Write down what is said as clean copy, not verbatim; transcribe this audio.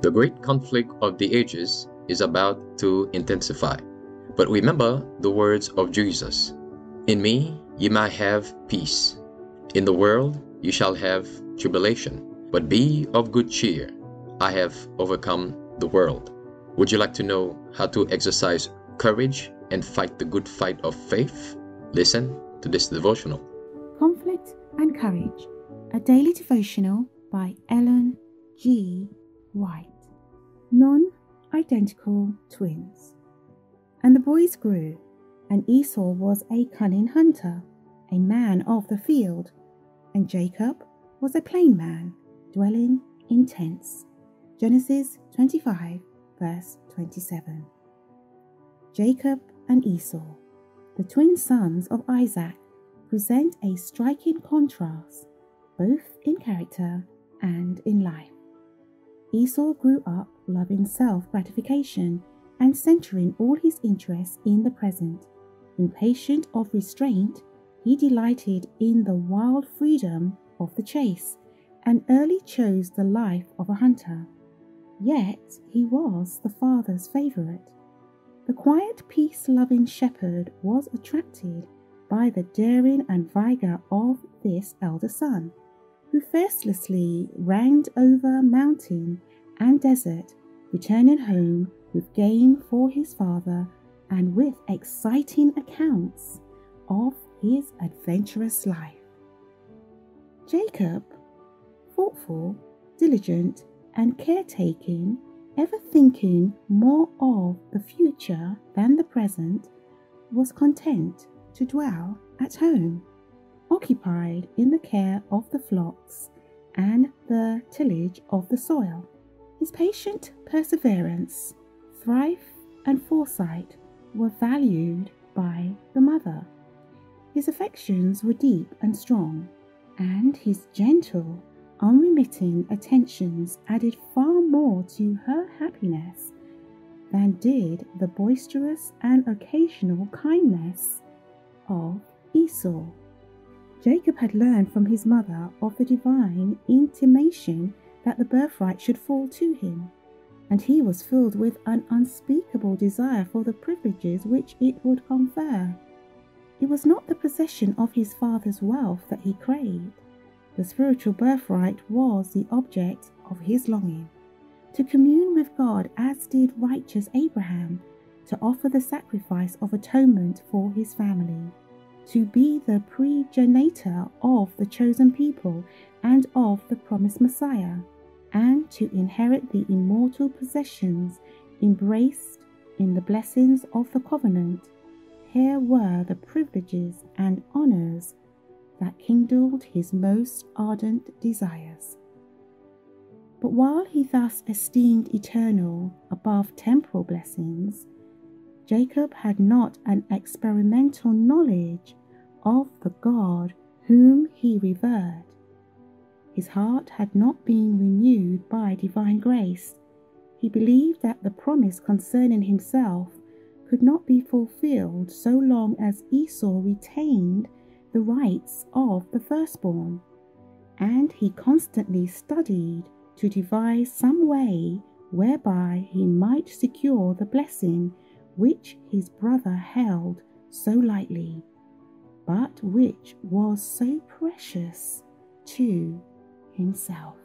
The great conflict of the ages is about to intensify. But remember the words of Jesus. In me ye might have peace. In the world you shall have tribulation. But be of good cheer. I have overcome the world. Would you like to know how to exercise courage and fight the good fight of faith? Listen to this devotional. Conflict and Courage, a daily devotional by Ellen G. White. Non-identical twins. And the boys grew, and Esau was a cunning hunter, a man of the field, and Jacob was a plain man, dwelling in tents. Genesis 25, verse 27. Jacob and Esau, the twin sons of Isaac, present a striking contrast, both in character and in life. Esau grew up loving self-gratification and centering all his interests in the present. Impatient of restraint, he delighted in the wild freedom of the chase and early chose the life of a hunter. Yet he was the father's favorite. The quiet, peace-loving shepherd was attracted by the daring and vigor of this elder son, who faithlessly ranged over mountain and desert, returning home with game for his father and with exciting accounts of his adventurous life. Jacob, thoughtful, diligent, and caretaking, ever thinking more of the future than the present, was content to dwell at home, occupied in the care of the flocks and the tillage of the soil. His patient perseverance, thrift, and foresight were valued by the mother. His affections were deep and strong, and his gentle, unremitting attentions added far more to her happiness than did the boisterous and occasional kindness of Esau. Jacob had learned from his mother of the divine intimation that the birthright should fall to him, and he was filled with an unspeakable desire for the privileges which it would confer. It was not the possession of his father's wealth that he craved. The spiritual birthright was the object of his longing, to commune with God as did righteous Abraham, to offer the sacrifice of atonement for his family, to be the progenitor of the chosen people and of the promised Messiah, and to inherit the immortal possessions embraced in the blessings of the covenant. Here were the privileges and honors that kindled his most ardent desires. But while he thus esteemed eternal above temporal blessings, Jacob had not an experimental knowledge of the God whom he revered. His heart had not been renewed by divine grace. He believed that the promise concerning himself could not be fulfilled so long as Esau retained the rights of the firstborn, and he constantly studied to devise some way whereby he might secure the blessing which his brother held so lightly, but which was so precious to himself.